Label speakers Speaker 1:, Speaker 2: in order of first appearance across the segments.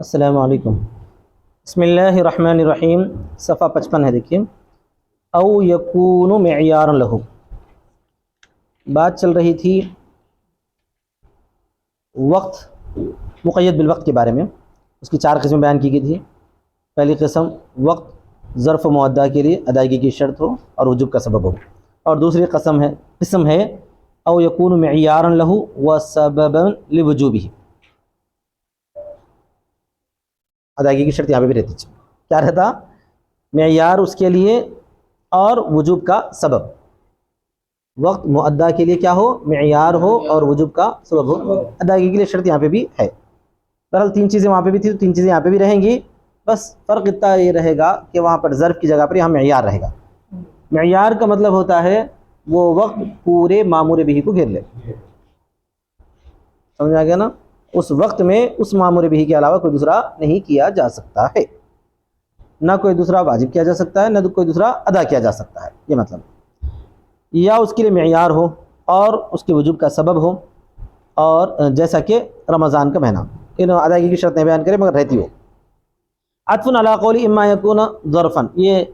Speaker 1: السلام علیکم۔ بسم اللہ الرحمن الرحیم، صفحہ 55 ہے، دیکھیے۔ او یکون معیارا لہو، بات چل رہی تھی وقت مقید بالوقت کے بارے میں۔ اس کی 4 قسمیں بیان کی گئی تھی۔ پہلی قسم وقت ظرف و معدہ کے لیے ادائیگی کی شرط ہو اور وجوب کا سبب ہو، اور دوسری قسم ہے او یکون معیارا لہو و سببا لوجوبہ، ادائیگی کی شرط یہاں پہ بھی رہتی ہے۔ کیا رہتا؟ معیار اس کے لیے اور وجوب کا سبب۔ وقت معدہ کے لیے کیا ہو؟ معیار ہو اور وجوب کا سبب ہو۔ ادائیگی کے لیے شرط یہاں پہ بھی ہے۔ بہرحال 3 چیزیں وہاں پہ بھی تھی تو 3 چیزیں یہاں پہ بھی رہیں گی، بس فرق اتنا یہ رہے گا کہ وہاں پر ظرف کی جگہ پر یہاں معیار رہے گا۔ معیار کا مطلب ہوتا ہے وہ وقت پورے مامور بہ کو گھیر لے۔ سمجھ آ گیا نا؟ اس وقت میں اس مامور بہ کے علاوہ کوئی دوسرا نہیں کیا جا سکتا ہے، نہ کوئی دوسرا واجب کیا جا سکتا ہے، نہ کوئی دوسرا ادا کیا جا سکتا ہے، یہ مطلب۔ یا اس کے لیے معیار ہو اور اس کے وجوب کا سبب ہو، اور جیسا کہ رمضان کا مہینہ، ان ادائیگی کی شرط نہیں بیان کرے مگر رہتی ہو۔ عطف علی قول اما یکون ظرفا، یہ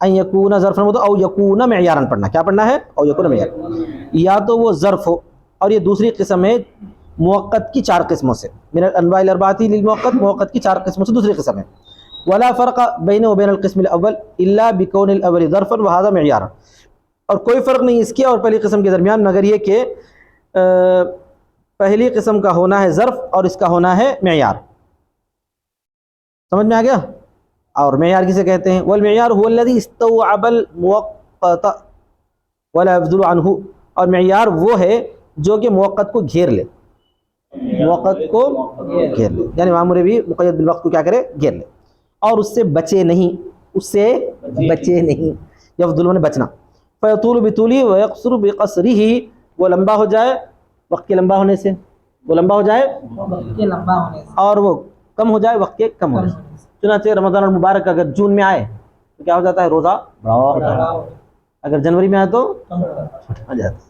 Speaker 1: ان یکون ظرفا او یکون معیارا پڑھنا، کیا پڑھنا ہے؟ او یکون معیارا، یا تو وہ ظرف ہو، اور یہ دوسری قسم ہے موقت کی 4 قسموں سے، من الانواع الاربعۃ للموقت، موقت کی 4 قسموں سے دوسری قسم ہے۔ ولا فرق بینہ وبین القسم الاول الا بکون الاول ظرفا وهذا معیارا، اور کوئی فرق نہیں اس کے اور پہلی قسم کے درمیان مگر یہ کہ پہلی قسم کا ہونا ہے ظرف اور اس کا ہونا ہے معیار۔ سمجھ میں آ گیا؟ اور معیار کسے کہتے ہیں؟ والمعیار هو الذي استوعب الموقت ولا يفضل عنه، اور معیار وہ ہے جو کہ موقت کو گھیر لے، موقت کو گھیر لے، یعنی مامور بھی مقید بالوقت کو کیا کرے؟ گھیر لے، اور اس سے بچے نہیں، اس سے بچے نہیں، یفضل میں بچنا۔ فیطول بطولی ویقصر بقصرہ، وہ لمبا ہو جائے وقت کے لمبا ہونے سے، وہ لمبا ہو جائے اور وہ کم ہو جائے وقت کے کم ہونے سے۔ چنانچہ رمضان المبارک اگر جون میں آئے تو کیا ہو جاتا ہے؟ روزہ بڑا ہوتا ہے، اگر جنوری میں آئے تو چھوٹا ہو جاتا ہے۔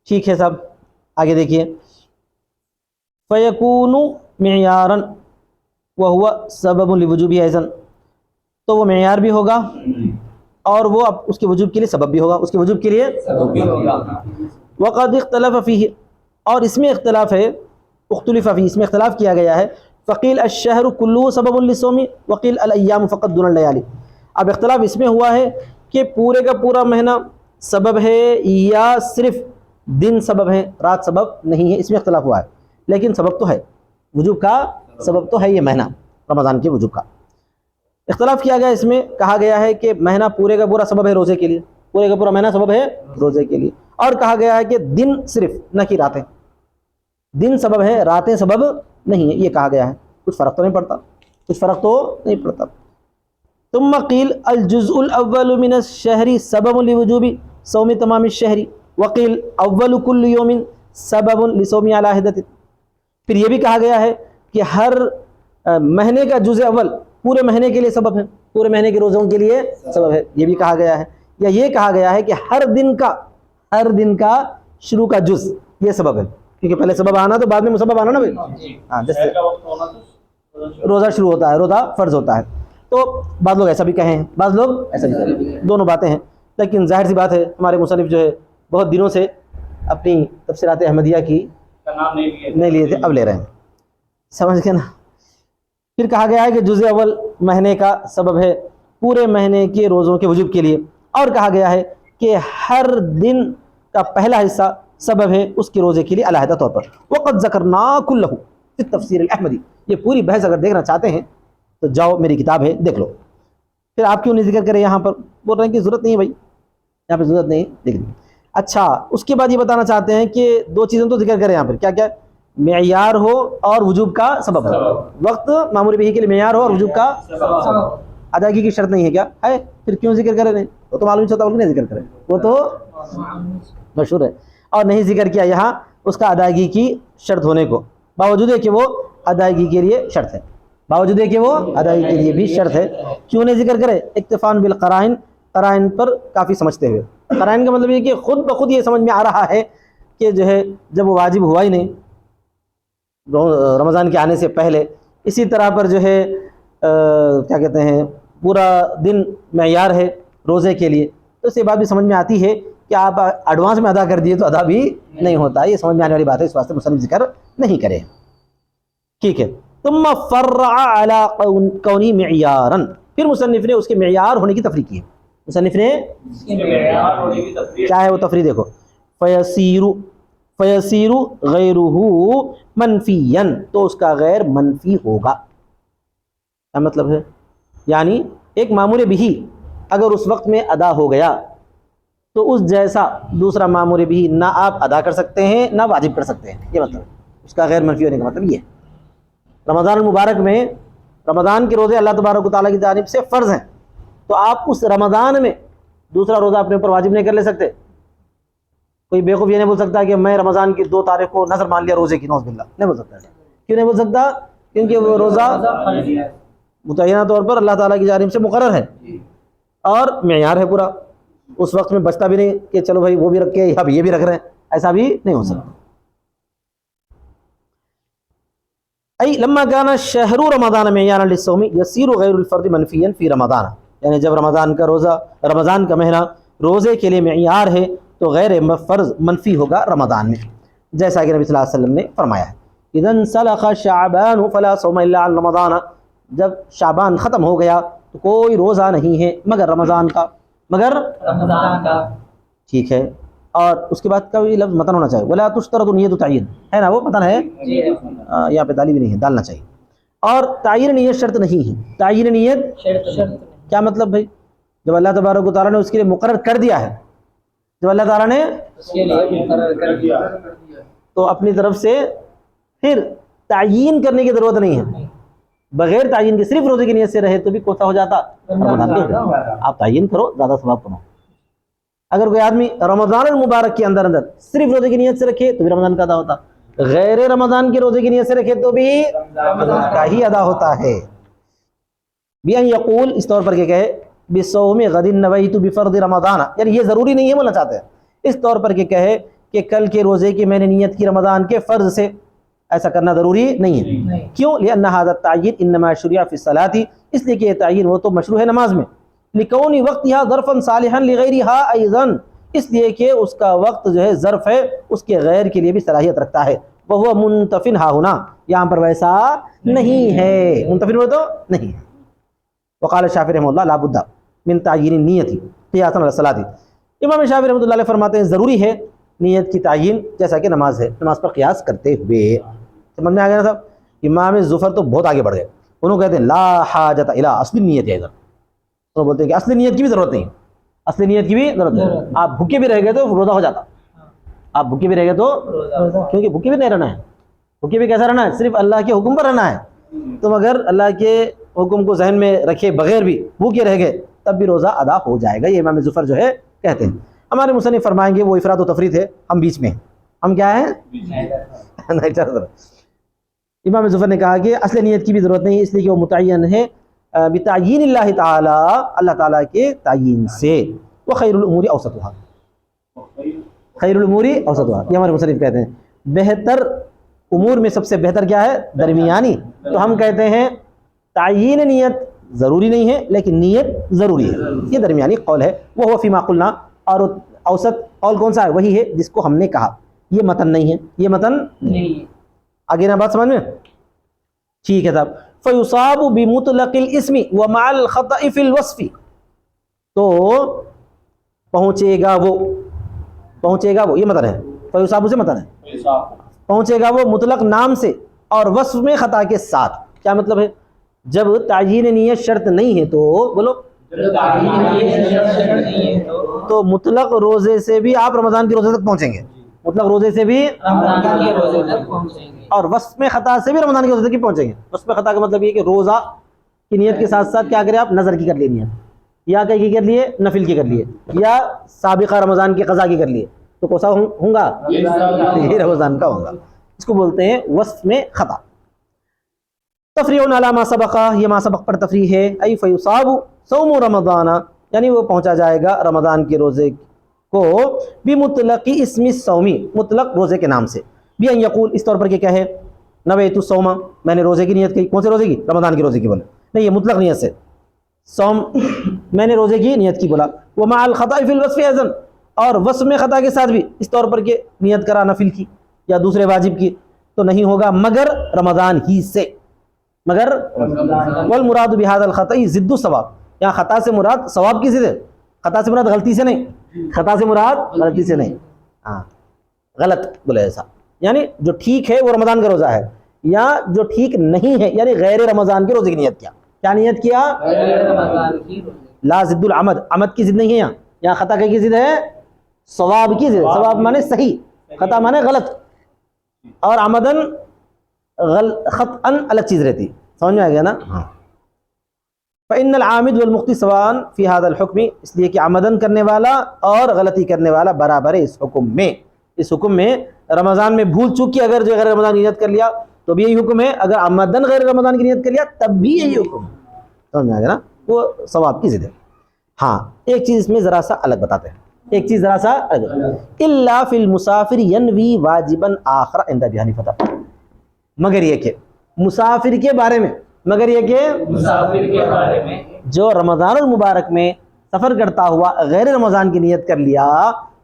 Speaker 1: ٹھیک ہے صاحب، آگے دیکھیے۔ فیکون معیارا وہو سبب لوجوبہ ایضا، تو وہ معیار بھی ہوگا اور وہ اس کے وجوب کے لیے سبب بھی ہوگا، اس کے وجوب کے لیے سبب بھی ہوگا۔ وقد اختلف فیہ، اور اس میں اختلاف ہے، اختلف فیہ، اس میں اختلاف کیا گیا ہے۔ فقیل الشہر کلہ سبب للصوم وقیل الایام فقط دون اللیالی، اب اختلاف اس میں ہوا ہے کہ پورے کا پورا مہینہ سبب ہے یا صرف دن سبب ہے، رات سبب نہیں ہے، اس میں اختلاف ہوا ہے، لیکن سبب تو ہے، وجوب کا سبب تو ہے یہ مہینہ رمضان کے وجوب کا۔ اختلاف کیا گیا، اس میں کہا گیا ہے کہ مہینہ پورے کا پورا سبب ہے روزے کے لیے، پورے کا پورا مہینہ سبب ہے روزے کے لیے، اور کہا گیا ہے کہ دن صرف، نہ کہ راتیں، دن سبب ہے راتیں سبب نہیں ہے، یہ کہا گیا ہے۔ کچھ فرق تو نہیں پڑتا، کچھ فرق تو نہیں پڑتا۔ ثم قیل الجزء الاول من الشہر سبب لوجوب صوم تمام الشہر وقیل اول کل یوم سبب لصوم علی حدۃ، پھر یہ بھی کہا گیا ہے کہ ہر مہینے کا جزء اول پورے مہینے کے لیے سبب ہے، پورے مہینے کے روزوں کے لیے سبب ہے، یہ بھی کہا گیا ہے۔ یا یہ کہا گیا ہے کہ ہر دن کا شروع کا جز یہ سبب ہے، کیونکہ پہلے سبب آنا تو بعد میں مسبب آنا نا بھائی، ہاں، جیسے روزہ شروع ہوتا ہے، روزہ فرض ہوتا ہے، تو بعض لوگ ایسا بھی کہیں ہیں، بعض لوگ ایسا بھی کہیں ہیں، دونوں باتیں ہیں، لیکن ظاہر سی بات ہے ہمارے مصنف جو ہے بہت دنوں سے اپنی تفسیرات احمدیہ کی نام نہیں لیے تھے، اب لے رہے ہیں، سمجھ گئے نا۔ پھر کہا گیا ہے کہ جزء اول مہینے کا سبب ہے پورے مہینے کے روزوں کے وجوب کے لیے، اور کہا گیا ہے کہ ہر دن کا پہلا حصہ سبب ہے اس کے روزے کے لیے علیحدہ طور پر۔ وقد ذکرنا کلہ فی التفسیر الاحمدی، یہ پوری بحث اگر دیکھنا چاہتے ہیں تو جاؤ میری کتاب ہے دیکھ لو۔ پھر آپ کیوں نہیں ذکر کریں یہاں پر؟ بول رہے ہیں کہ ضرورت نہیں ہے بھائی، یہاں پہ ضرورت نہیں دیکھ لیں۔ اچھا، اس کے بعد یہ بتانا چاہتے ہیں کہ 2 چیزیں تو ذکر کریں یہاں پر، کیا کیا؟ معیار ہو اور وجوب کا سبب ہو، وقت مامور بہ کے لیے معیار ہو اور وجوب کا سبب، ادائیگی کی شرط نہیں ہے، کیا ہے؟ پھر کیوں ذکر کریں؟ نہیں وہ تو معلوم ہوتا ہے، نہیں ذکر کریں، وہ تو مشہور ہے، اور نہیں ذکر کیا یہاں اس کا ادائیگی کی شرط ہونے کو، باوجود ہے کہ وہ ادائیگی کے لیے شرط ہے، باوجود ہے کہ وہ ادائیگی کے لیے بھی شرط ہے۔ کیوں نہیں ذکر کرے؟ اکتفاء بالقرائن، قرائن پر کافی سمجھتے ہوئے۔ قرائن کا مطلب یہ کہ خود بخود یہ سمجھ میں آ رہا ہے کے جو ہے جب وہ واجب ہوا ہی نہیں رمضان کے آنے سے پہلے، اسی طرح پر جو ہے کیا کہتے ہیں پورا دن معیار ہے روزے کے لیے، تو اس سے بات بھی سمجھ میں آتی ہے کہ آپ ایڈوانس میں ادا کر دیے تو ادا بھی نہیں ہوتا، یہ سمجھ میں آنے والی بات ہے، اس واسطے مصنف ذکر نہیں کرے. ٹھیک ہے. ثم فرع على کونی معیارا، پھر مصنف نے اس کے معیار ہونے کی تفریق کی ہے. مصنف نے کیا ہے وہ تفریق دیکھو، فیسیر غیرہ منفیا، تو اس کا غیر منفی ہوگا. کیا مطلب ہے؟ یعنی ایک معمول بھی اگر اس وقت میں ادا ہو گیا تو اس جیسا دوسرا معمول بھی نہ آپ ادا کر سکتے ہیں نہ واجب کر سکتے ہیں. یہ مطلب اس کا غیر منفی ہونے کا مطلب یہ ہے. رمضان المبارک میں رمضان کے روزے اللہ تبارک و تعالیٰ کی جانب سے فرض ہیں، تو آپ اس رمضان میں دوسرا روزہ اپنے اوپر واجب نہیں کر لے سکتے. کوئی بیوقوف یہ نہیں بول سکتا کہ میں رمضان کی 2 تاریخ کو نظر مان لیا روزے کی، نعوذ باللہ، نہیں بول سکتا. کیوں نہیں بول سکتا؟ کیونکہ وہ روزہ متعینہ طور پر اللہ تعالیٰ کی جانب سے مقرر ہے اور معیار ہے پورا. اس وقت میں بچتا بھی نہیں کہ چلو بھائی وہ بھی رکھ کے اب یہ بھی رکھ رہے ہیں، ایسا بھی نہیں ہو سکتا. ای لما کان شہر رمضان معیارا للصوم یصیر غیر الفرد منفیا فی رمضان، یعنی جب رمضان کا روزہ، رمضان کا مہینہ روزے کے لیے معیار ہے تو غیر فرض منفی ہوگا رمضان میں، جیسا کہ نبی صلی اللہ علیہ وسلم نے فرمایا ہے اذا انسلخ شعبان فلا صوم الا عن رمضان، جب شعبان ختم ہو گیا تو کوئی روزہ نہیں ہے مگر رمضان کا، مگر رمضان کا. ٹھیک ہے. اور اس کے بعد کا بھی لفظ متن ہونا چاہیے، ولا تشترط نیت تعین، ہے نا وہ متن ہے یہاں پہ دالی بھی نہیں ہے، ڈالنا چاہیے. اور تعین نیت شرط نہیں ہے. تعین نیت شرط کیا مطلب بھائی؟ جب اللہ تبارک و تعالیٰ نے اس کے لیے مقرر کر دیا ہے، جب اللہ تعالیٰ نے اس کے لیے مقرر کر دیا تو اپنی طرف سے پھر تعین کرنے کی ضرورت نہیں ہے. بغیر تعین کے صرف روزے کی نیت سے رہے تو بھی کوسا ہو جاتا. آپ تعین کرو، زیادہ ثواب کرو. اگر کوئی آدمی رمضان المبارک کے اندر صرف روزے کی نیت سے رکھے تو بھی رمضان کا ادا ہوتا، غیر رمضان کے روزے کی نیت سے رکھے تو بھی رمضان کا ہی ادا ہوتا ہے. بیان یقول، اس طور پر کہ کہے بصوم غد نویت بفرض رمضان، یعنی یہ ضروری نہیں ہے بولنا چاہتے ہیں، اس طور پر کہ کہے کہ کل کے روزے کی میں نے نیت کی رمضان کے فرض سے، ایسا کرنا ضروری نہیں ہے. کیوں؟ لأن هذا التعیین انما شرع فی الصلاۃ، اس لیے کہ یہ تعین وہ تو مشروع ہے نماز میں. لکون وقتها ظرفا صالحا لغیرها ایضا، اس لیے کہ اس کا وقت جو ہے ظرف ہے، اس کے غیر کے لیے بھی صلاحیت رکھتا ہے. وهو منتفن ها هنا، یہاں پر ویسا نہیں ہے، منتفن ہو تو نہیں ہے. وقال الشافعی رحمہ اللہ لا بد من تعیین النیت قیاسا علی الصلاۃ، امام شافعی رحمۃ اللہ علیہ فرماتے ہیں ضروری ہے نیت کی تعیین جیسا کہ نماز ہے، نماز پر قیاس کرتے ہوئے. سمجھ میں آ گیا نا صاحب؟ امام ظفر تو بہت آگے بڑھ گئے، انہوں کہتے ہیں لا حاجت الی اصل نیت ہے، ادھر انہوں بولتے ہیں کہ اصل نیت کی بھی ضرورت نہیں، اصل نیت کی بھی ضرورت نہیں. آپ بھوکے بھی رہ گئے تو روزہ ہو جاتا، آپ بھوکے بھی رہ گئے تو، کیونکہ بھوکے بھی نہیں رہنا ہے. بھوکے بھی کیسا رہنا ہے؟ صرف اللہ کے حکم پر رہنا ہے. تم اگر اللہ کے حکم کو ذہن میں رکھے بغیر بھی بھوکے رہ گئے تب بھی روزہ ادا ہو جائے گا. یہ امام ظفر جو ہے کہتے ہیں. ہمارے مصنف فرمائیں گے وہ افراد و تفرید ہے، ہم بیچ میں ہیں. ہم کیا ہیں؟ امام ظفر نے کہا کہ اصل نیت کی بھی ضرورت نہیں، اس لیے کہ وہ متعین ہے بتعیین اللہ تعالی، اللہ تعالیٰ کے تعیین سے. وہ خیر الامور اوسطها، خیر الامور اوسطها، یہ ہمارے مصنف کہتے ہیں بہتر امور میں سب سے بہتر کیا ہے؟ درمیانی. تو ہم کہتے ہیں تعیین نیت ضروری نہیں ہے لیکن نیت ضروری ہے، یہ درمیانی قول ہے. وہ فیما قلنا، اور اوسط قول کون سا ہے؟ وہی ہے جس کو ہم نے کہا. یہ متن نہیں ہے، یہ متن نہیں ہے. آگے نا بات سمجھ میں؟ ٹھیک ہے صاحب. فیصاب بمطلق الاسم ومع الخطأ فی الوصف، تو پہنچے گا وہ، یہ متن ہے. فیصاب سے متن ہے، پہنچے گا وہ مطلق نام سے اور وصف میں خطا کے ساتھ. کیا مطلب ہے؟ جب تعیین نیت شرط نہیں ہے تو بولو، تو مطلق روزے سے بھی آپ رمضان کے روزے تک پہنچیں گے، مطلق روزے سے بھی رمضان کے روزے تک پہنچیں گے، اور وصف میں خطا سے بھی رمضان کے روزے تک پہنچیں گے. وصف میں خطا کا مطلب یہ کہ روزہ کی نیت کے ساتھ ساتھ کیا کرے آپ؟ نظر کی کر لی نیت، یا کہیں کی کر لیے نفل کی کر لیے، یا سابقہ رمضان کی قضا کی کر لیے، تو کون سا ہوں گا؟ یہ رمضان کا ہوگا. اس کو بولتے ہیں وصف میں خطا. تفریع علی ما سبق، یہ ما سبق پر تفریح ہے. ای فیصاب صوم رمضان، یعنی وہ پہنچا جائے گا رمضان کے روزے کو بمطلق اسم الصومی، مطلق روزے کے نام سے، بأن یقول، اس طور پر کہ کہے نویت الصوم، میں نے روزے کی نیت کی، کون سے روزے کی؟ رمضان کی روزے کی بولے، نہیں یہ مطلق نیت سے، صوم میں نے روزے کی نیت کی بولا، ومع الخطأ فی الوصف ایضا، اور وصف میں خطا کے ساتھ بھی، اس طور پر کہ نیت کرا نفل کی یا دوسرے واجب کی، تو نہیں ہوگا مگر رمضان ہی سے، مگر والمراد بهذا الخطأ ضد الثواب، یہاں خطا سے مراد ثواب کی ضد ہے، خطا سے مراد غلطی سے نہیں، خطا سے مراد غلطی سے نہیں، ہاں غلط بولے ایسا، یعنی جو ٹھیک ہے وہ رمضان کا روزہ ہے، یا جو ٹھیک نہیں ہے یعنی غیر رمضان کے روزے کی نیت کیا، کیا نیت کیا؟ لا ضد العمد، عمد کی ضد نہیں ہے یہاں خطا کی ضد ہے ثواب کی ضد، ثواب مانے صحیح، خطا مانے غلط، اور عمدن خطأ الگ چیز رہتی، سمجھ میں آ گیا نا؟ فإن العامد والمخطئ سواء فی هذا الحکم، اس لیے کہ عمدن کرنے والا اور غلطی کرنے والا برابر ہے اس حکم میں، اس حکم میں رمضان میں بھول چوک کی اگر جو غیر رمضان کی نیت کر لیا تو بھی یہی حکم ہے، اگر عمدن غیر رمضان کی نیت کر لیا تب بھی یہی حکم ہے، سمجھ میں آ گیا نا؟ وہ ثواب کی ضد ہے۔ ہاں ایک چیز اس میں ذرا سا الگ بتاتے ہیں، ایک چیز ذرا سا الگ، الا فی المسافر ینوی واجبا آخر عند ابی حنیفہ، مگر یہ کہ مسافر کے بارے میں، مگر یہ کہ مسافر کے بارے میں جو رمضان المبارک میں سفر کرتا ہوا غیر رمضان کی نیت کر لیا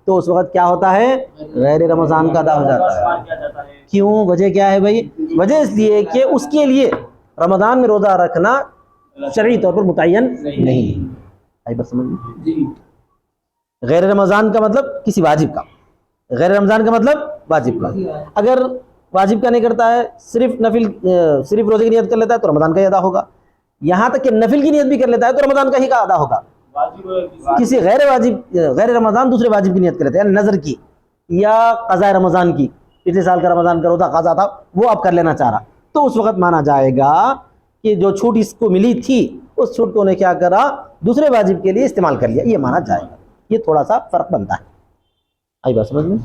Speaker 1: تو اس وقت کیا ہوتا ہے؟ غیر رمضان کا ادا ہو جاتا ہے۔ کیوں؟ وجہ کیا ہے بھائی؟ وجہ اس لیے کہ اس کے لیے رمضان میں روزہ رکھنا شرعی طور پر متعین نہیں، آئی بات سمجھ میں؟ غیر رمضان کا مطلب کسی واجب کا، غیر رمضان کا مطلب واجب کا، اگر واجب کا نہیں کرتا ہے، صرف نفل، صرف روزے کی نیت کر لیتا ہے تو رمضان کا ہی ادا ہوگا، یہاں تک کہ نفل کی نیت بھی کر لیتا ہے تو رمضان کا ہی کا ادا ہوگا۔ کسی غیر واجب، غیر رمضان دوسرے واجب کی نیت کر لیتا ہے، نظر کی یا قضاء رمضان کی، پچھلے سال کا رمضان کا روزہ قضا تھا وہ اب کر لینا چاہ رہا، تو اس وقت مانا جائے گا کہ جو چھوٹ اس کو ملی تھی اس چھوٹ کو انہیں کیا کرا؟ دوسرے واجب کے لیے استعمال کر لیا، یہ مانا جائے گا، یہ تھوڑا سا فرق بنتا ہے، آئی بات سمجھ میں؟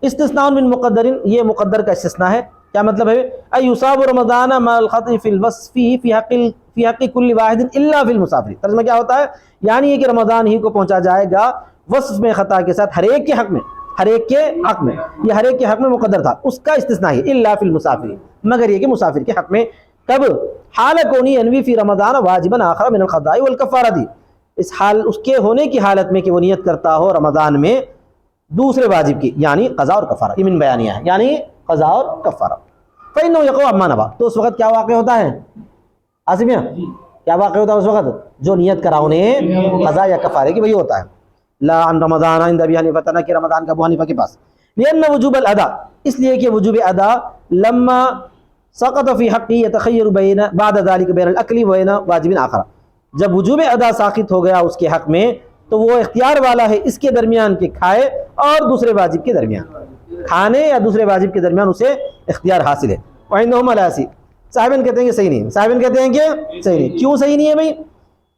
Speaker 1: استثناء من مقدر، یہ مقدر کا استثناء ہے، کیا مطلب ہے؟ ایصاب رمضان مع الخطأ فی الوصف فی حق کل واحد الا فی المسافر، ترجمہ کیا ہوتا ہے؟ یعنی یہ کہ رمضان ہی کو پہنچا جائے گا وصف میں خطا کے ساتھ ہر ایک کے حق میں، ہر ایک کے حق میں، یہ ہر ایک کے حق میں مقدر تھا، اس کا استثناء ہے الا فی المسافر، مگر یہ کہ مسافر کے حق میں، کب؟ حال کونی ینوی فی رمضان واجبا آخر من القضاء والکفارہ، اس حال، اس کے ہونے کی حالت میں کہ وہ نیت کرتا ہو رمضان میں دوسرے واجب کی، یعنی قضا اور کفارہ، یہ من بیانیہ ہے، یعنی قضا اور کفارہ، فإنه يقع عما نوى، تو اس وقت کیا واقع ہوتا ہے؟ آسمیہ کیا واقع ہوتا ہے اس وقت؟ جو نیت کرا انہیں قضا یا کفارے کی وہی ہوتا ہے، لا عن رمضان عند ابی حنیفہ، نہ کہ رمضان کا ابو حنیفہ کے پاس، لأن وجوب الادا، اس لیے کہ وجوب ادا لما سقط فی حقی یتخیر بین بعد ذلك بین الاکل وبین واجب آخر، جب وجوب ادا ساقط ہو گیا اس کے حق میں تو وہ اختیار والا ہے اس کے درمیان کہ کھائے اور دوسرے واجب کے درمیان، کھانے یا دوسرے واجب کے درمیان اسے اختیار حاصل ہے۔ وعندهم الاسی، صاحبین کہتے ہیں کہ صحیح نہیں، صاحبین کہتے ہیں کہ صحیح نہیں، کیوں صحیح نہیں ہے بھائی؟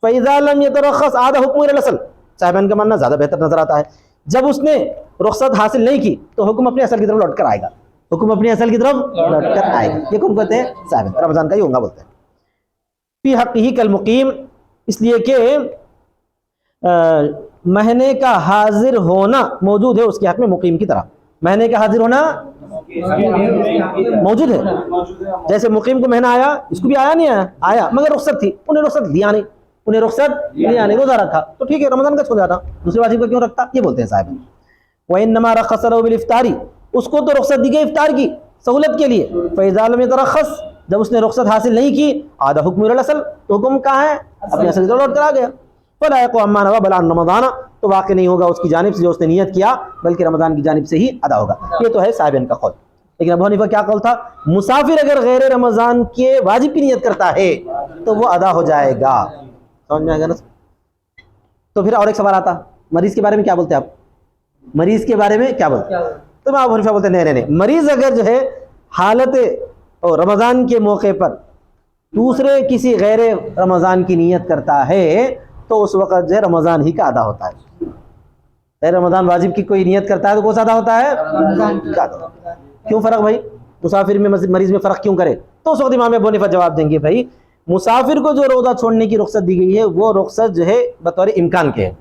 Speaker 1: فإذا لم يترخص عاد حکم الى الاصل، صاحبین کا ماننا زیادہ بہتر نظر آتا ہے، جب اس نے رخصت حاصل نہیں کی تو حکم اپنے اصل کی طرف لوٹ کر آئے گا، حکم اپنے اصل کی طرف لوٹ کر آئے گا، یہ کون کہتے ہیں؟ صاحبین، رمضان کا ہی ہوگا بولتے ہیں۔ فی حقہ کالمقیم، اس لیے کہ مہینے کا حاضر ہونا موجود ہے اس کے حق میں مقیم کی طرح، مہینے کا حاضر ہونا موجود ہے، جیسے مقیم کو مہینہ آیا، اس کو بھی آیا نہیں آیا، آیا مگر رخصت تھی، انہیں رخصت دیا نہیں، انہیں رخصت دیا نہیں، روزہ رکھا تو ٹھیک ہے، رمضان کا چھوڑ جاتا، دوسرے واجب کا کیوں رکھتا؟ یہ بولتے ہیں صاحب۔ وإنما رخص له بالافطار، اس کو تو رخصت دی گئی افطار کی سہولت کے لیے، فإذا لم يترخص، جب اس نے رخصت حاصل نہیں کی، آدھا حکم الى الاصل، تو حکم کہاں ہے؟ اپنے اصل کی طرف لوٹ کر آ گیا، فلا يقع عما نوى بل عن رمضان، تو واقع نہیں ہوگا اس کی جانب سے جو اس نے نیت کیا بلکہ رمضان کی جانب سے ہی ادا ہوگا، یہ تو ہے صاحبین کا قول۔ لیکن ابو حنیفہ کیا قول تھا؟ مسافر اگر غیر رمضان کے واجب کی نیت کرتا ہے تو وہ ادا ہو جائے گا، سمجھ میں آئے گا نا؟ تو پھر اور ایک سوال آتا، مریض کے بارے میں کیا بولتے ہیں آپ؟ مریض کے بارے میں کیا بولتے ہیں؟ تو ابو حنیفہ بولتے ہیں نہیں، مریض اگر جو ہے حالت رمضان کے موقع پر دوسرے کسی غیر رمضان کی نیت کرتا ہے تو اس وقت جو ہے رمضان ہی کا ادا ہوتا ہے، غیر رمضان واجب کی کوئی نیت کرتا ہے تو کون سا ادا ہوتا ہے؟ رمضان کا ادا ہوتا ہے۔ کیوں فرق بھائی؟ مسافر میں مریض میں فرق کیوں کرے؟ تو اس وقت امام ابو حنیفہ جواب دیں گے بھائی مسافر کو جو روزہ چھوڑنے کی رخصت دی گئی ہے وہ رخصت جو ہے بطور امکان کے ہے،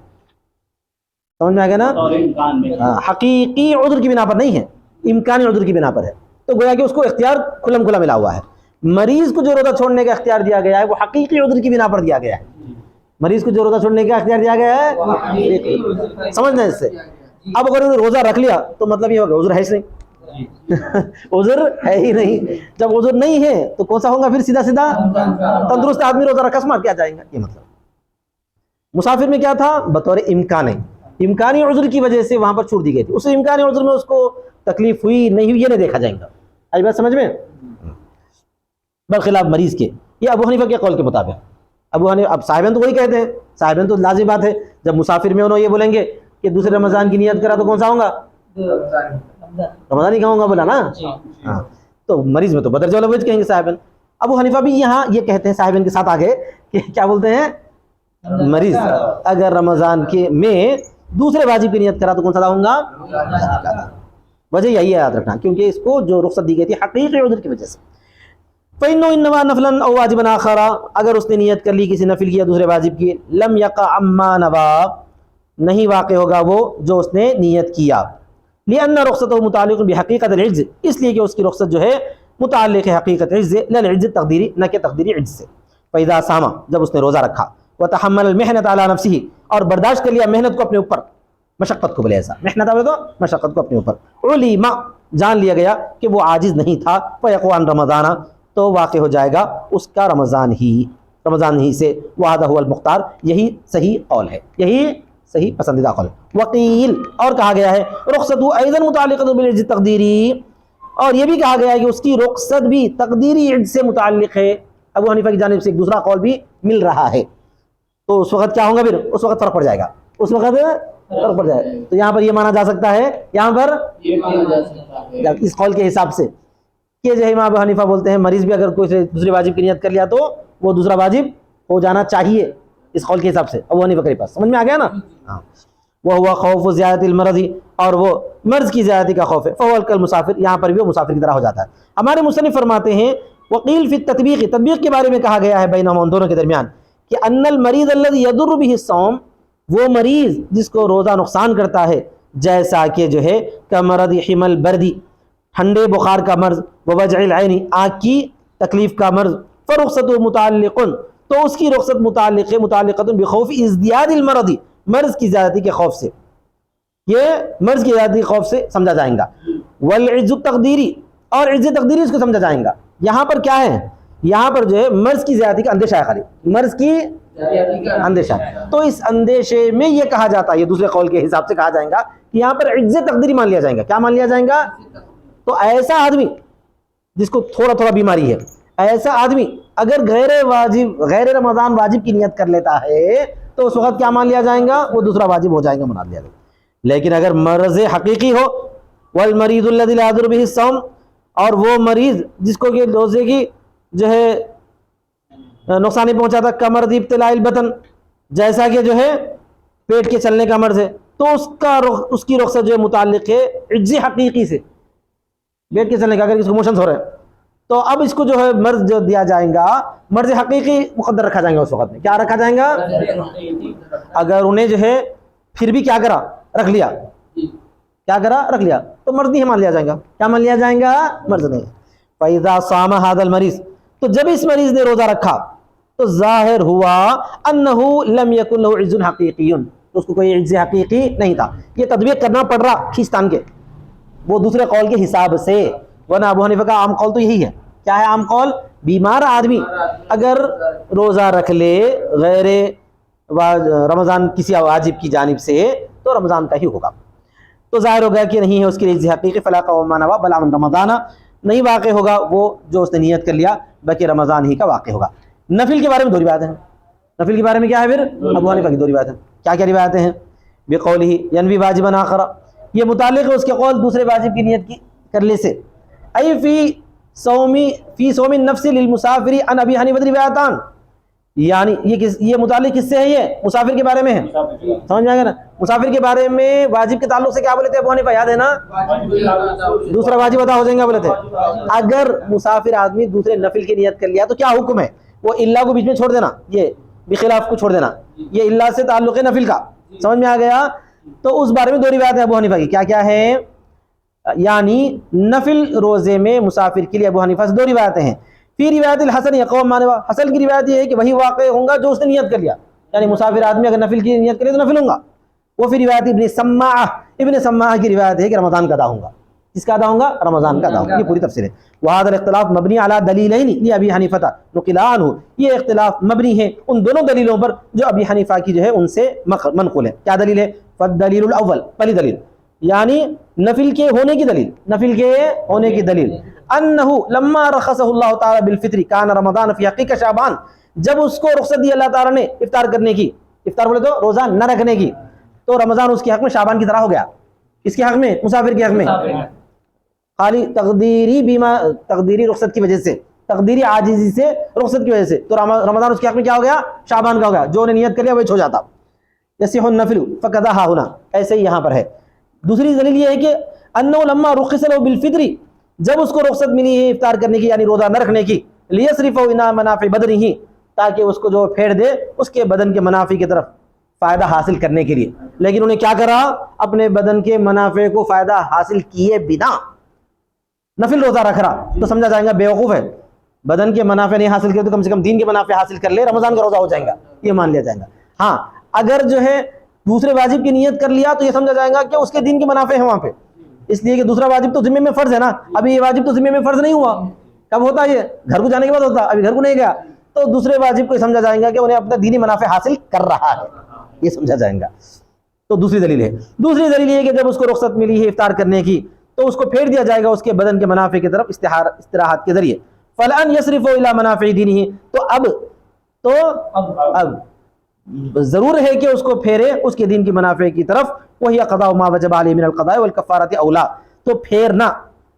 Speaker 1: سمجھ میں آ گیا نا؟ حقیقی عذر کی بنا پر نہیں ہے، امکانی عذر کی بنا پر ہے، تو گویا کہ اس کو اختیار کھلم کھلا ملا ہوا ہے۔ مریض کو جو روزہ چھوڑنے کا اختیار دیا گیا ہے وہ حقیقی عذر کی بنا پر دیا گیا ہے۔ مریض کو جو روزہ چھوڑنے کا اختیار دیا گیا ہے، سمجھنا اس سے۔ اب اگر انہوں نے روزہ رکھ لیا تو مطلب یہ ہوگا عذر ہے ہی نہیں، عذر ہے ہی نہیں۔ جب عذر نہیں ہے تو کون سا ہوگا پھر؟ سیدھا سیدھا تندرست آدمی روزہ رکھا سمار کیا جائے گا، یہ مطلب۔ مسافر میں کیا تھا؟ بطور امکانی عذر کی وجہ سے وہاں پر چھوٹ دی گئی تھی، اس امکانی عذر میں اس کو تکلیف ہوئی نہیں ہوئی یہ نہیں دیکھا جائے گا۔ آئی بات سمجھ میں؟ برخلاف مریض کے، یہ ابو حنیفہ کے قول کے مطابق۔ ابو حنیفہ، اب صاحبین تو وہی کہتے ہیں، صاحبین تو لازم بات ہے، جب مسافر میں انہوں یہ بولیں گے کہ دوسرے رمضان کی نیت کرا تو کون سا ہوگا؟ رمضان ہی کہوں گا بولا نا، ہاں، تو مریض میں تو بدر جولوج کہیں گے صاحبین۔ ابو حنیفہ بھی یہاں یہ کہتے ہیں صاحبین کے ساتھ آگے کہ کیا بولتے ہیں؟ مریض اگر رمضان کے میں دوسرے واجب کی نیت کرا تو کون سا ہوں گا؟ وجہ یہی ہے، یاد رکھنا، کیونکہ اس کو جو رخصت دی گئی تھی حقیقی عذر کی وجہ سے۔ فَإِنَّهُ إِنَّمَا نَفْلًا أَوْ وَاجِبًا آخَرَ، اگر اس نے نیت کر لی کسی نفل کی یا دوسرے واجب کی، لم يقع عما نوى، نہیں واقع ہوگا وہ جو اس نے نیت کیا، لِأَنَّ رُخْصَتَهُ مُتعلق بحقیقت العجز، اس لیے کہ اس کی رخصت جو ہے متعلق ہے حقیقت عجز سے، لا العجز تقدیری، نہ کہ تقدیری عجز سے۔ فَإِذَا صَامَ، جب اس نے روزہ رکھا، وَتَحَمَّلَ الْمِحْنَةَ عَلَى نَفْسِهِ، اور برداشت کر لیا محنت کو اپنے اوپر، مشقت کو بولے ایسا، محنت آوے تو مشقت کو اپنے اوپر، علم، جان لیا گیا کہ وہ عاجز نہیں تھا، فَيَقُوْ عَنْ رَمَضَانَ، تو واقع ہو جائے گا اس کا رمضان ہی سے، وَهَذَا هُوَ الْمُخْتَارُ، یہی صحیح قول ہے، یہی صحیح پسندیدہ قول ہے۔ وقیل، اور کہا گیا ہے، رخصتُ ایضا متعلقۃ بالعجز التقدیری، اور یہ بھی کہا گیا ہے کہ اس کی رخصت بھی تقدیری عجز سے متعلق ہے۔ ابو حنیفہ کی جانب سے ایک دوسرا قول بھی مل رہا ہے، تو اس وقت کیا ہوگا پھر؟ اس وقت فرق پڑ جائے گا، اس وقت فرق پڑ جائے گا۔ تو یہاں پر یہ مانا جا سکتا ہے، یہاں پر اس قول کے حساب سے کہ جو امام ابو حنیفہ بولتے ہیں مریض بھی اگر کوئی دوسرے واجب کی نیت کر لیا تو وہ دوسرا واجب ہو جانا چاہیے، اس قول کے حساب سے ابو حنیفہ کے پاس۔ سمجھ میں آ گیا نا؟ وہ ہوا خوف زیادت المرض، اور وہ مرض کی زیادتی کا خوف ہے، فهو کالمسافر، یہاں پر بھی وہ مسافر کی طرح ہو جاتا ہے۔ ہمارے مصنف فرماتے ہیں، وقیل فی التطبیق، تطبیق کے بارے میں کہا گیا ہے بینہم، ان دونوں کے درمیان، کہ ان المریض الذی یضر به الصوم، وہ مریض جس کو روزہ نقصان کرتا ہے، جیسا کہ جو ہے کمرض حمل بردی، ٹھنڈے بخار کا مرض، ووجع العین، آنکھ کی تکلیف کا مرض، فرخصتہ متعلق، تو اس کی رخصت متعلق ہے، متعلقۃ بخوف ازدیاد المرض، مرض کی زیادتی کے خوف سے، یہ مرض کی زیادتی کے خوف سے سمجھا جائے گا۔ والعجز التقدیری، اور عجز تقدیری اس کو سمجھا جائے گا۔ یہاں پر کیا ہے؟ یہاں پر جو ہے مرض کی زیادتی کا اندیشہ ہے، خالی مرض کی اندیشہ، تو اس اندیشے میں یہ کہا جاتا ہے، یہ دوسرے قول کے حساب سے کہا جائے گا کہ یہاں پر عجز تقدیری مان لیا جائے گا۔ کیا مان لیا جائے گا؟ تو ایسا آدمی جس کو تھوڑا تھوڑا بیماری ہے، ایسا آدمی اگر غیر رمضان واجب کی نیت کر لیتا ہے تو اس وقت کیا مان لیا جائے گا؟ وہ دوسرا واجب ہو جائے گا، مان لیا جائے گا۔ لیکن اگر مرض حقیقی ہو، والمریض الذی لا یضر به الصوم، اور وہ مریض جس کو کہ روزے کی جو ہے نقصان نہیں پہنچاتا، کمرض ابتلاء البطن، جیسا کہ جو ہے پیٹ کے چلنے کا مرض ہے، تو اس کی رخصت جو ہے متعلق ہے عجز حقیقی سے، پیٹ کے چلنے کا، اگر اس کو موشنز ہو رہے ہیں تو اب اس کو جو ہے مرض جو دیا جائے گا، مرض حقیقی مقدر رکھا جائے گا اس وقت میں۔ کیا رکھا جائے گا؟ اگر انہیں جو ہے پھر بھی کیا کرا؟ رکھ لیا، کیا کرا؟ رکھ لیا، تو مرض نہیں مان لیا جائے گا۔ کیا مان لیا جائے گا؟ مرض نہیں۔ فَإِذَا صَامَ هَذَا الْمَرِيض، تو جب اس مریض نے روزہ رکھا تو ظاہر ہوا أَنَّهُ لَمْ يَكُنْ لَهُ عِجْزٌ حَقِيقِيٌّ، تو اس کو کوئی عجز حقیقی نہیں تھا۔ یہ تطبیق کرنا پڑ رہا کھیستان کے، وہ دوسرے قول کے حساب سے، ورنہ ابو حنیفہ کا عام قول تو یہی ہے۔ کیا ہے عام قول؟ بیمار آدمی اگر روزہ رکھ لے غیر رمضان کسی واجب کی جانب سے تو رمضان کا ہی ہوگا، تو ظاہر ہوگا کہ نہیں ہے اس کے لیے عجز حقیقی، فلا قوم ما نوى بل عن رمضان، نہیں واقع ہوگا وہ جو اس نے نیت کر لیا بلکہ رمضان ہی کا واقع ہوگا۔ نفل کے بارے میں دو روایتیں ہیں، نفل کے بارے میں کیا ہے؟ پھر ابو حنیفہ کی دو روایتیں، کیا کیا روایتیں ہیں؟ بقولہ ینوی واجبا آخر، یہ متعلق ہے اس کے قول دوسرے واجب کی نیت کی کرنے سے، ای فی صوم النفس للمسافر عن ابی حنیفہ روایتان، یعنی یہ متعلق کس سے ہے؟ یہ مسافر کے بارے میں ہے، سمجھ میں آئے گا نا؟ مسافر کے بارے میں واجب کے تعلق سے کیا بولے تھے ابو حنیفہ؟ یاد ہے نا؟ دوسرا واجب ادا ہو جائیں گا بولے تھے۔ اگر مسافر آدمی دوسرے نفل کی نیت کر لیا تو کیا حکم ہے؟ وہ اللہ کو بیچ میں چھوڑ دینا، یہ بخلاف کو چھوڑ دینا، یہ اللہ سے تعلق ہے نفل کا، سمجھ میں آ گیا؟ تو اس بارے میں دو روایت ہیں ابو حنیفہ کی. کیا کیا ہے؟ یعنی نفل روزے میں مسافر کے لیے ابو حنیفہ سے دو روایتیں ہیں. فی روایت الحسن یقوم مانے حسن کی روایت یہ ہے کہ وہی واقع ہوں گا جو اس نے نیت کر لیا، یعنی مسافر آدمی اگر نفل کی نیت کرے تو نفل ہوں گا. وہ پھر روایت ابن سماع کی روایت ہے کہ رمضان کا ادا ہوں گا. کس کا ادا ہوں گا؟ رمضان کا ادا ہوں گا. یہ پوری تفصیل ہے. وہذا الاختلاف مبنی علی دلیلین لابی حنیفہ نقل عنہ. یہ اختلاف مبنی ہے ان دونوں دلیلوں پر جو ابی حنیفہ کی جو ہے ان سے منقول ہے. کیا دلیل ہے؟ فالدلیل الاول، پہلی دلیل یعنی نفل کے ہونے کی دلیل، نفل کے ہونے کی دلیل انہ لما رخصہ اللہ تعالی بالفطر کان رمضان فی حقیقت شعبان. جب اس کو رخصت دی اللہ تعالی نے افطار کرنے کی، افطار بولے تو روزہ نہ رکھنے کی، تو رمضان اس کے حق میں شعبان کی طرح ہو گیا. کس کے حق میں؟ مسافر کے حق میں. خالی تقدیری رخصت کی وجہ سے، تقدیری عاجزی سے رخصت کی وجہ سے، تو رمضان اس کے حق میں کیا ہو گیا؟ شعبان کا ہو گیا. جو نے نیت کر لیا وہی چھو جاتا. یصح النفل فقضا ها هنا. ایسے ہی یہاں پر ہے. دوسری دلیل یہ ہے کہ انه لما رخص له بالفطر، جب اس کو رخصت ملی ہے افطار کرنے کی یعنی روزہ نہ رکھنے کی، لیصرفه الى منافع بدنه، تاکہ اس کو جو پھیر دے اس کے بدن کے منافع کی طرف فائدہ حاصل کرنے کے لیے. لیکن انہیں کیا کرا؟ اپنے بدن کے منافع کو فائدہ حاصل کیے بنا نفل روزہ رکھ رہا، تو سمجھا جائے گا بیوقوف ہے. بدن کے منافع نہیں حاصل کرے تو کم سے کم دین کے منافع حاصل کر لے، رمضان کا روزہ ہو جائے گا، یہ مان لیا جائے گا. ہاں اگر جو ہے دوسرے واجب کی نیت کر لیا تو یہ سمجھا جائے گا کہ اس کے دین کے منافع ہیں وہاں پہ، اس لیے کہ دوسرا واجب تو ذمے میں فرض ہے نا. ابھی یہ واجب تو ذمے میں فرض نہیں ہوا. کب ہوتا ہے؟ یہ گھر کو جانے کے بعد ہوتا. ابھی گھر کو نہیں گیا تو دوسرے واجب کو سمجھا جائے گا کہ انہیں اپنا دینی منافع حاصل کر رہا ہے، یہ سمجھا جائے گا. تو دوسری دلیل ہے. دوسری دلیل یہ ہے کہ جب اس کو رخصت ملی ہے افطار کرنے کی تو اس کو پھیر دیا جائے گا اس کے بدن کے منافع کی طرف استراحت کے ذریعے. فلان یصرف الی منافع دینہ، تو اب ضرور ہے کہ اس کو پھیرے اس کے دین کی منافع کی طرف. وہی قضاء ما وجب علیہ من القضاء والکفارۃ اولا. تو پھیرنا،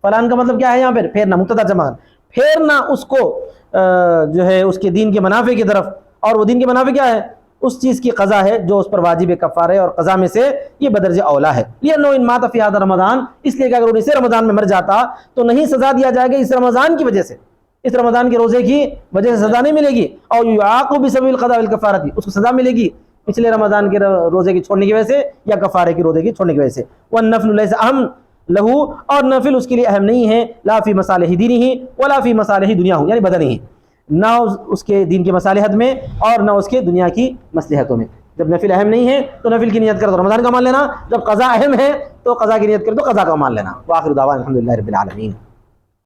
Speaker 1: فلان کا مطلب کیا ہے یہاں پہ؟ پھیرنا، مبتدا جمع، پھیرنا اس کو جو ہے اس کے دین کے منافع کی طرف. اور وہ دین کے منافع کیا ہے؟ اس چیز کی قضا ہے جو اس پر واجب کفارہ ہے، اور قضا میں سے یہ بدرجہ اولا ہے. لأنه ان مات فی هذا رمضان، اس لیے کہ اگر اسے رمضان میں مر جاتا تو نہیں سزا دیا جائے گا اس رمضان کی وجہ سے، اس رمضان کے روزے کی وجہ سے سزا نہیں ملے گی. اور یعاقب بسبب القضاء والکفارۃ، اس کو سزا ملے گی پچھلے رمضان کے روزے کی چھوڑنے کی وجہ سے یا کفارے کی روزے کی چھوڑنے کی وجہ سے. والنفل لیس اہم لہو، اور نفل اس کے لیے اہم نہیں ہے. لا فی مصالح دینہ ولا فی مصالح دنیاہ، یعنی بدنہ، نہ اس کے دین کی مصالحت میں اور نہ اس کے دنیا کی مصلحتوں میں. جب نفل اہم نہیں ہے تو نفل کی نیت کر تو رمضان کا مان لینا، جب قضا اہم ہے تو قضا کی نیت کر تو قضا کا مان لینا. وآخر دعوانا الحمدللہ رب العالمین.